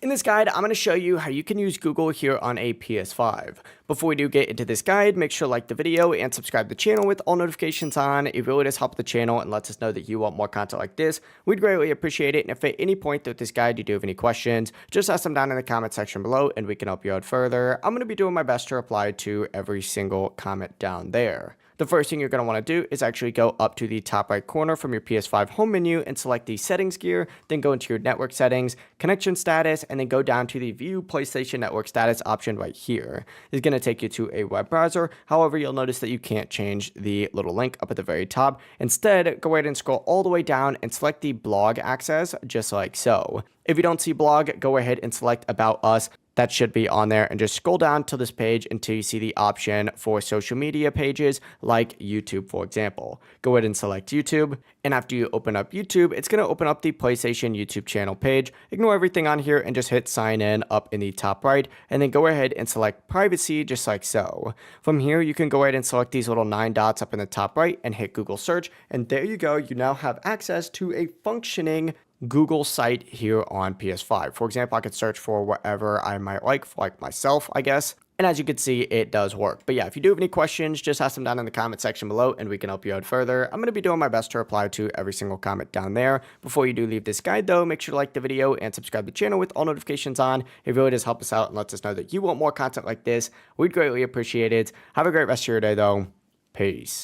In this guide, I'm going to show you how you can use Google here on a PS5. Before we do get into this guide, make sure to like the video and subscribe to the channel with all notifications on. It really does help the channel and lets us know that you want more content like this. We'd greatly appreciate it. And if at any point throughout this guide you do have any questions, just ask them down in the comment section below and we can help you out further. I'm going to be doing my best to reply to every single comment down there. The first thing you're going to want to do is actually go up to the top right corner from your PS5 home menu and select the settings gear, then go into your network settings, connection status, and then go down to the view PlayStation network status option right here. It's going to take you to a web browser. However, you'll notice that you can't change the little link up at the very top. Instead, go ahead and scroll all the way down and select the blog access just like so. If you don't see blog, go ahead and select about us. That should be on there, and just scroll down to this page until you see the option for social media pages like YouTube, for example. Go ahead and select YouTube, and after you open up YouTube, it's going to open up the PlayStation YouTube channel page. Ignore everything on here and just hit sign in up in the top right, and then go ahead and select privacy just like so. From here, you can go ahead and select these little 9 dots up in the top right and hit Google search, and there you go. You now have access to a functioning Google site here on PS5. For example, I could search for whatever I might like, for like myself, I guess. And as you can see, it does work. But yeah, if you do have any questions, just ask them down in the comment section below and we can help you out further. I'm going to be doing my best to reply to every single comment down there. Before you do leave this guide though, make sure to like the video and subscribe to the channel with all notifications on. It really does help us out and lets us know that you want more content like this. We'd greatly appreciate it. Have a great rest of your day though. Peace.